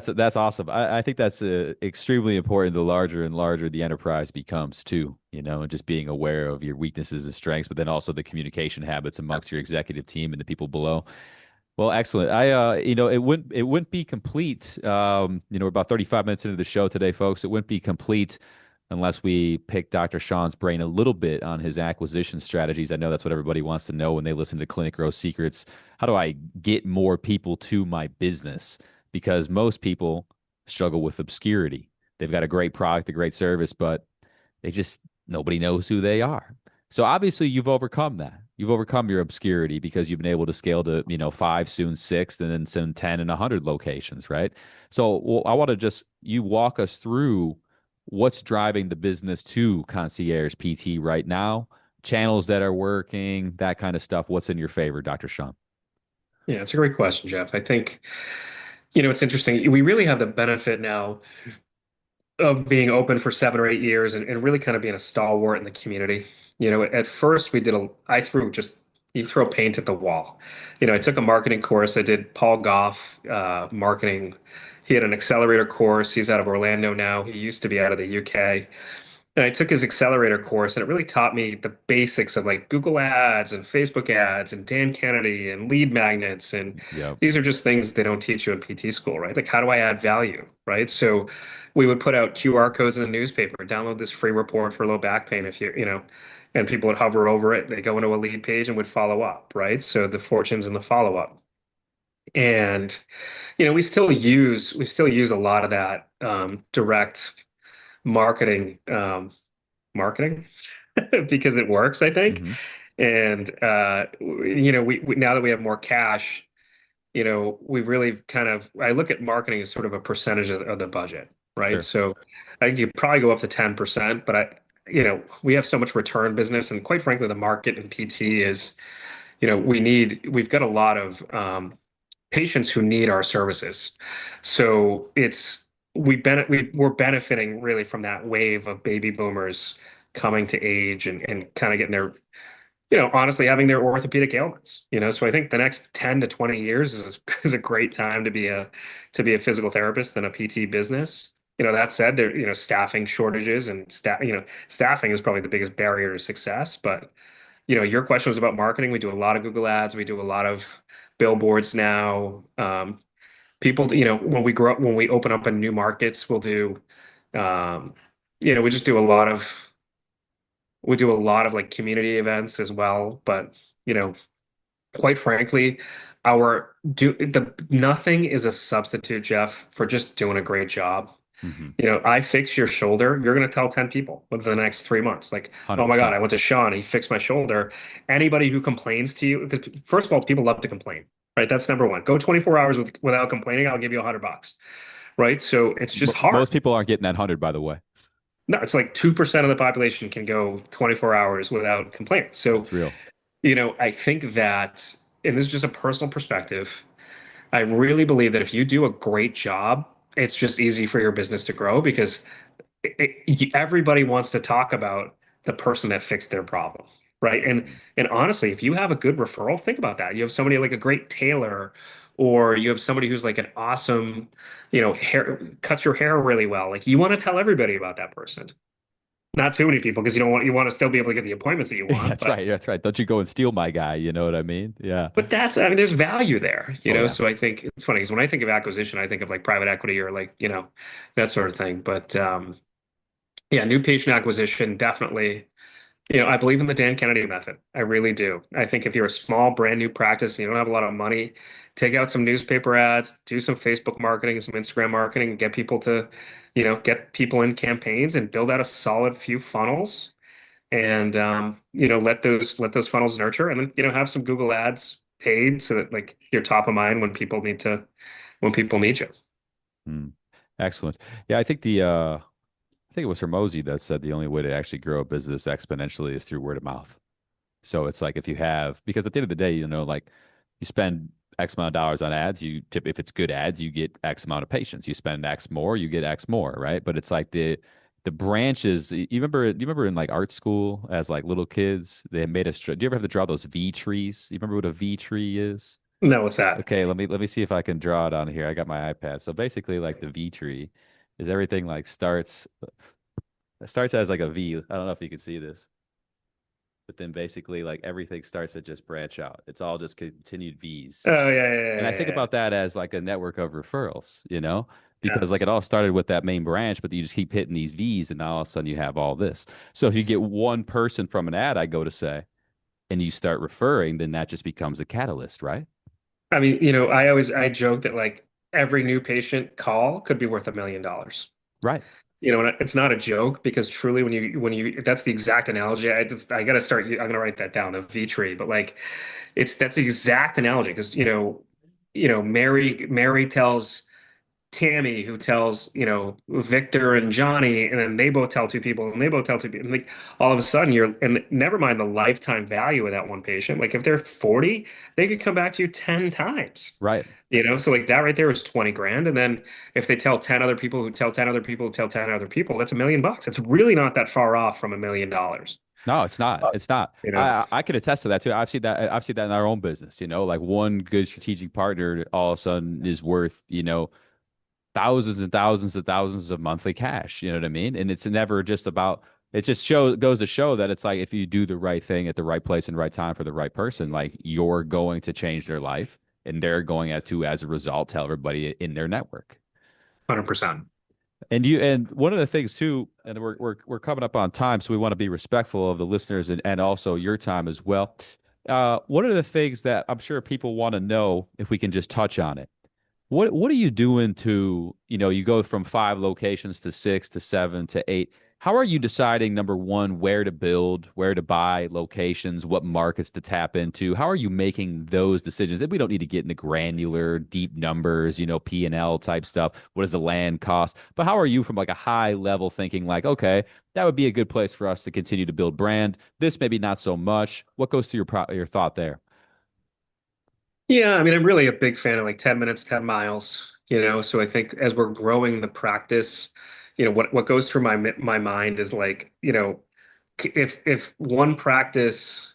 Speaker 2: that's awesome. I think that's extremely important the larger and larger the enterprise becomes too, and just being aware of your weaknesses and strengths, but then also the communication habits amongst your executive team and the people below. Well, excellent. It wouldn't be complete. We're about 35 minutes into the show today, folks. It wouldn't be complete unless we pick Dr. Sean's brain a little bit on his acquisition strategies. I know that's what everybody wants to know when they listen to Clinic Growth Secrets. How do I get more people to my business? Because most people struggle with obscurity. They've got a great product, a great service, but they just nobody knows who they are. So obviously you've overcome that. You've overcome your obscurity because you've been able to scale to, five, soon six, and then soon 10 and 100 locations, right? So well, I want to just you walk us through what's driving the business to Concierge PT right now, channels that are working, that kind of stuff. What's in your favor, Dr. Sean?
Speaker 1: yeah, it's a great question, Jeff. I think, it's interesting. We really have the benefit now of being open for 7 or 8 years and really kind of being a stalwart in the community. At first I threw just you throw paint at the wall. I took a marketing course. I did Paul Goff marketing. He had an accelerator course. He's out of Orlando now. He used to be out of the UK. And I took his accelerator course, and it really taught me the basics of like Google Ads and Facebook ads and Dan Kennedy and lead magnets. And
Speaker 2: Yep.
Speaker 1: these are just things they don't teach you in PT school, right? Like, how do I add value, right? So we would put out QR codes in the newspaper, download this free report for low back pain if and people would hover over it. They go into a lead page and would follow up, right? So the fortunes in the follow up. And, we still use a lot of that direct marketing. Marketing because it works, I think.
Speaker 2: Hmm.
Speaker 1: And we now that we have more cash, we really kind of I look at marketing as sort of a percentage of the budget, right?
Speaker 2: Sure.
Speaker 1: So I think you probably go up to 10%, but we have so much return business, and quite frankly, the market in PT is, we've got a lot of patients who need our services. So we're benefiting really from that wave of baby boomers coming to age and kind of getting their, honestly having their orthopedic ailments. So I think the next 10 to 20 years is a great time to be a physical therapist in a PT business. That said, there, staffing shortages and staffing is probably the biggest barrier to success. But your question was about marketing. We do a lot of Google ads. We do a lot of billboards now. People, when we open up in new markets, um, we just do a lot of like community events as well. But, you know, quite frankly, nothing is a substitute, Jeff, for just doing a great job.
Speaker 2: Hmm.
Speaker 1: I fix your shoulder, you're going to tell 10 people within the next 3 months. Like, oh my God,
Speaker 2: 100%.
Speaker 1: I went to Sean, he fixed my shoulder. Anybody who complains to you, because first of all, people love to complain, right? That's number one. Go 24 hours without complaining, I'll give you $100, right? So it's just hard.
Speaker 2: Most people aren't getting that 100, by the way.
Speaker 1: No, it's like 2% of the population can go 24 hours without complaining. So,
Speaker 2: It's real.
Speaker 1: I think that, and this is just a personal perspective, I really believe that if you do a great job, it's just easy for your business to grow because everybody wants to talk about the person that fixed their problem, right? And
Speaker 2: Mhm.
Speaker 1: and honestly, if you have a good referral, think about that. You have somebody like a great tailor, or you have somebody who's like an awesome, hair cuts your hair really well. Like you want to tell everybody about that person. Not too many people because you want to still be able to get the appointments that you want,
Speaker 2: That's
Speaker 1: but
Speaker 2: right. That's right. Don't you go and steal my guy. You know what I mean? Yeah.
Speaker 1: I mean, there's value there,
Speaker 2: Oh, yeah.
Speaker 1: So I think it's funny because when I think of acquisition, I think of like private equity or like, that sort of thing. But Yeah, new patient acquisition, definitely. I believe in the Dan Kennedy method. I really do. I think if you're a small, brand new practice and you don't have a lot of money, take out some newspaper ads, do some Facebook marketing, some Instagram marketing, get people to, get people in campaigns and build out a solid few funnels and let those funnels nurture and then, have some Google ads paid so that like you're top of mind when people need you.
Speaker 2: Hmm. Excellent. Yeah, I think it was Hermosi that said the only way to actually grow a business exponentially is through word of mouth. So it's like if you have, because at the end of the day, like you spend X amount of dollars on ads, you tip if it's good ads, you get X amount of patients. You spend X more, you get X more, right? But it's like the branches. You remember in like art school as like little kids, they made us. Do you ever have to draw those V trees? You remember what a V tree is?
Speaker 1: No, what's that?
Speaker 2: Okay, let me see if I can draw it on here. I got my iPad. So basically, like the V tree is everything like starts as like a V. I don't know if you can see this, but then basically like everything starts to just branch out. It's all just continued V's.
Speaker 1: Oh yeah, yeah,
Speaker 2: And I
Speaker 1: yeah,
Speaker 2: think
Speaker 1: yeah,
Speaker 2: about that as like a network of referrals,
Speaker 1: yeah.
Speaker 2: because like it all started with that main branch, but you just keep hitting these V's and now all of a sudden you have all this. So if you get one person from an ad, I go to say, and you start referring, then that just becomes a catalyst, right?
Speaker 1: I mean, I joke that like every new patient call could be worth $1 million.
Speaker 2: Right.
Speaker 1: And it's not a joke because truly when you that's the exact analogy. I got to start. I'm gonna write that down, a V tree. But like, that's the exact analogy because Mary tells Tammy, who tells, Victor and Johnny, and then they both tell two people, and they both tell two people. And like all of a sudden and never mind the lifetime value of that one patient. Like if they're 40, they could come back to you 10 times.
Speaker 2: Right.
Speaker 1: So like that right there is 20 grand. And then if they tell 10 other people who tell 10 other people who tell 10 other people, that's $1 million. It's really not that far off from $1 million.
Speaker 2: No, it's not.
Speaker 1: Uh,
Speaker 2: It's not.
Speaker 1: You know,
Speaker 2: I can attest to that too. I've seen that in our own business, like one good strategic partner all of a sudden is worth, thousands and thousands and thousands of monthly cash. You know what I mean? And it's never just about it just goes to show that it's like if you do the right thing at the right place and right time for the right person, like you're going to change their life and they're going as a result tell everybody in their network.
Speaker 1: 100%.
Speaker 2: And one of the things too, and we're coming up on time, so we want to be respectful of the listeners and also your time as well. One of the things that I'm sure people want to know, if we can just touch on it, what are you doing to, you go from 5 locations to 6 to 7 to 8. How are you deciding, number one, where to build, where to buy locations, what markets to tap into? How are you making those decisions? And we don't need to get into granular, deep numbers, P&L type stuff. What does the land cost? But how are you from like a high level thinking like, okay, that would be a good place for us to continue to build brand. This maybe not so much. What goes through your thought there?
Speaker 1: Yeah, I mean, I'm really a big fan of like 10 minutes, 10 miles, So I think as we're growing the practice, what goes through my mind is like, if one practice,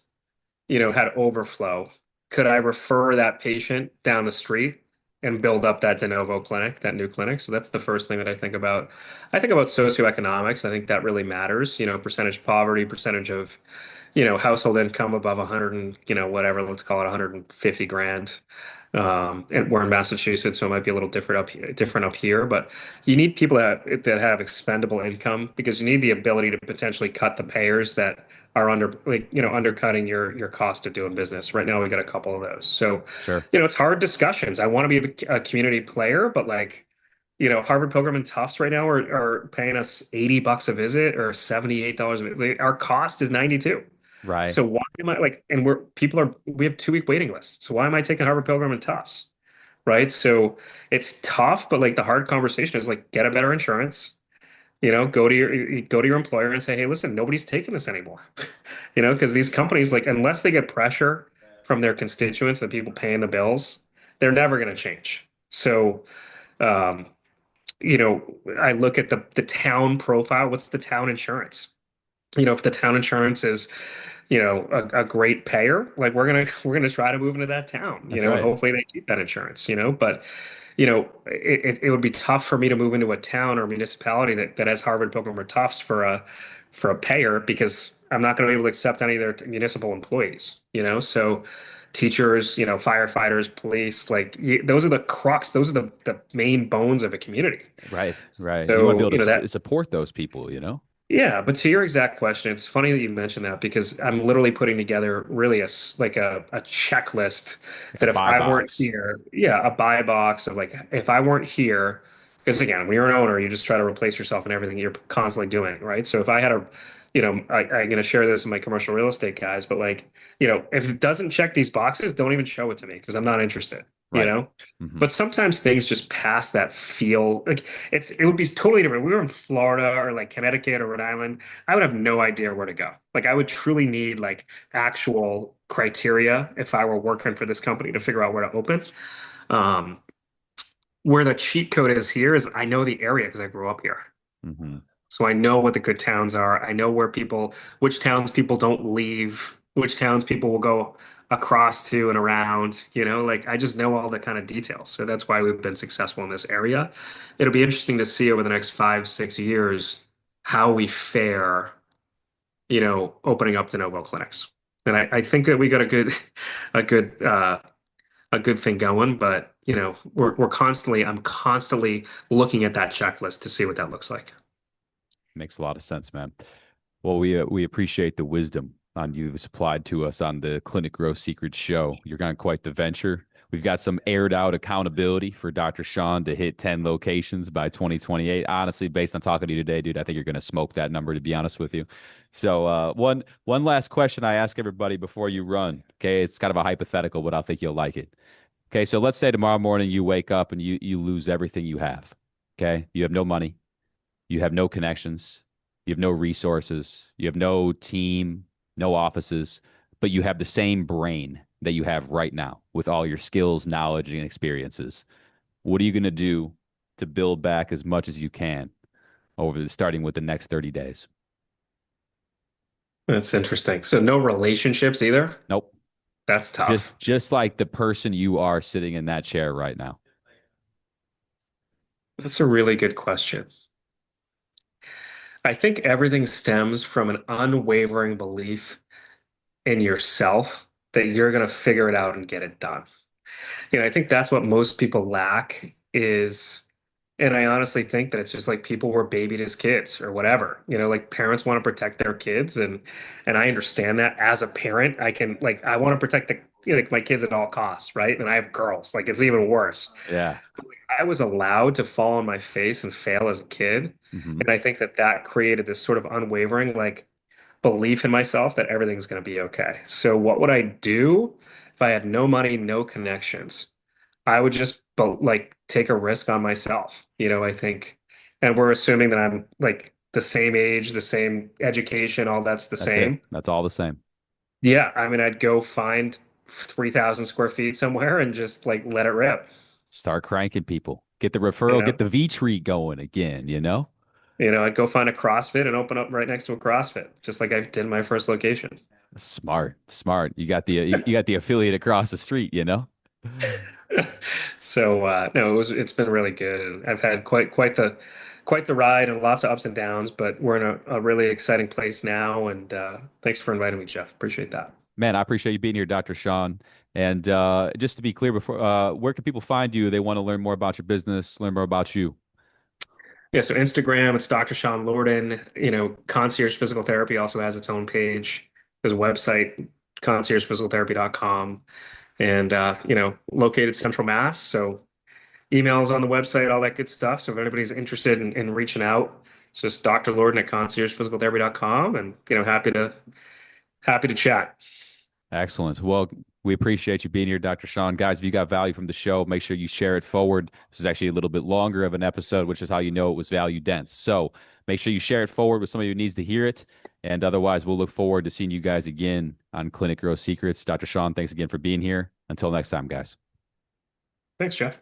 Speaker 1: had overflow, could I refer that patient down the street and build up that de novo clinic, that new clinic? So that's the first thing that I think about. I think about socioeconomics. I think that really matters, percentage poverty, percentage of household income above 100 and, whatever, let's call it 150 grand. And we're in Massachusetts, so it might be a little different up here, but you need people that have expendable income because you need the ability to potentially cut the payers that are undercutting your cost of doing business. Right now, we got a couple of those. So,
Speaker 2: Sure.
Speaker 1: it's hard discussions. I want to be a community player, but like, Harvard Pilgrim and Tufts right now are paying us $80 a visit or $78 a visit. Our cost is 92.
Speaker 2: Right.
Speaker 1: So why am I like, and we have 2 week waiting lists. So why am I taking Harvard Pilgrim and Tufts? Right. So it's tough, but like the hard conversation is like, get a better insurance, go to your employer and say, hey, listen, nobody's taking this anymore. Because these companies, like, unless they get pressure from their constituents, the people paying the bills, they're never going to change. So, um, I look at the town profile. What's the town insurance? If the town insurance is a great payer, like we're gonna try to move into that town,
Speaker 2: That's
Speaker 1: and
Speaker 2: right.
Speaker 1: hopefully they keep that insurance, but it would be tough for me to move into a town or municipality that has Harvard Pilgrim or Tufts for a payer because I'm not going to be able to accept any of their municipal employees, so teachers, firefighters, police, like those are the crux, those are the main bones of a community.
Speaker 2: Right. Right. You want to be
Speaker 1: So,
Speaker 2: able to
Speaker 1: that
Speaker 2: support those people, you know?
Speaker 1: Yeah, but to your exact question, it's funny that you mentioned that because I'm literally putting together really like a checklist
Speaker 2: Like a
Speaker 1: that if
Speaker 2: buy
Speaker 1: I weren't
Speaker 2: box.
Speaker 1: here, yeah, a buy box of like if I weren't here, because again, when you're an owner, you just try to replace yourself in everything you're constantly doing, right? So if I had a, I'm going to share this with my commercial real estate guys, but like, if it doesn't check these boxes, don't even show it to me because I'm not interested, you
Speaker 2: Right.
Speaker 1: know?
Speaker 2: Hmm.
Speaker 1: But sometimes things just pass that feel. Like it would be totally different. We were in Florida or like Connecticut or Rhode Island. I would have no idea where to go. Like I would truly need like actual criteria if I were working for this company to figure out where to open. Um, where the cheat code is here is I know the area because I grew up here.
Speaker 2: Hmm.
Speaker 1: So I know what the good towns are. I know which towns people don't leave, which towns people will go across to and around, like I just know all the kind of details. So that's why we've been successful in this area. It'll be interesting to see over the next 5, 6 years how we fare, opening up de novo clinics. And I think that we got a good, a good thing going, but I'm constantly looking at that checklist to see what that looks like.
Speaker 2: Makes a lot of sense, man. Well, we appreciate the wisdom on you've supplied to us on the Clinic Growth Secrets show. You're on quite the venture. We've got some aired out accountability for Dr. Sean to hit 10 locations by 2028. Honestly, based on talking to you today, dude, I think you're going to smoke that number, to be honest with you. So, one last question I ask everybody before you run. Okay, it's kind of a hypothetical, but I think you'll like it. Okay, so let's say tomorrow morning you wake up and you lose everything you have. Okay, you have no money, you have no connections, you have no resources, you have no team, no offices, but you have the same brain that you have right now with all your skills, knowledge, and experiences. What are you going to do to build back as much as you can starting with the next 30 days?
Speaker 1: That's interesting. So no relationships either?
Speaker 2: Nope.
Speaker 1: That's
Speaker 2: Just
Speaker 1: tough.
Speaker 2: just like the person you are sitting in that chair right now.
Speaker 1: That's a really good question. I think everything stems from an unwavering belief in yourself that you're going to figure it out and get it done. I think that's what most people lack is, and I honestly think that it's just like people were babied as kids or whatever. Like parents want to protect their kids, and I understand that as a parent. I want to protect like my kids at all costs, right? And I have girls, like it's even worse.
Speaker 2: Yeah.
Speaker 1: I was allowed to fall on my face and fail as a kid,
Speaker 2: Hmm.
Speaker 1: and I think that that created this sort of unwavering like belief in myself that everything's going to be okay. So what would I do if I had no money, no connections? I would just like take a risk on myself. I think, and we're assuming that I'm like the same age, the same education, all that's the
Speaker 2: That's it.
Speaker 1: same.
Speaker 2: That's all the same.
Speaker 1: Yeah, I mean, I'd go find 3,000 square feet somewhere and just like let it rip.
Speaker 2: Start cranking people. Get the
Speaker 1: You
Speaker 2: referral,
Speaker 1: know,
Speaker 2: get the V tree going again, you know?
Speaker 1: I'd go find a CrossFit and open up right next to a CrossFit, just like I did in my first location.
Speaker 2: Smart, smart. You got the affiliate across the street, you know?
Speaker 1: So no, it's been really good. And I've had quite the ride and lots of ups and downs, but we're in a really exciting place now. And thanks for inviting me, Jeff. Appreciate that.
Speaker 2: Man, I appreciate you being here, Dr. Sean. And just to be clear, before where can people find you? They want to learn more about your business, learn more about you.
Speaker 1: Yeah, so Instagram, it's Dr. Sean Lordan. Concierge Physical Therapy also has its own page. There's a website, conciergephysicaltherapy.com, and located Central Mass. So emails on the website, all that good stuff. So if anybody's interested in reaching out, it's just Dr. Lordan at conciergephysicaltherapy.com, and happy to chat.
Speaker 2: Excellent. Well, we appreciate you being here, Dr. Sean. Guys, if you got value from the show, make sure you share it forward. This is actually a little bit longer of an episode, which is how you know it was value dense. So make sure you share it forward with somebody who needs to hear it. And otherwise, we'll look forward to seeing you guys again on Clinic Growth Secrets. Dr. Sean, thanks again for being here. Until next time, guys.
Speaker 1: Thanks, Jeff.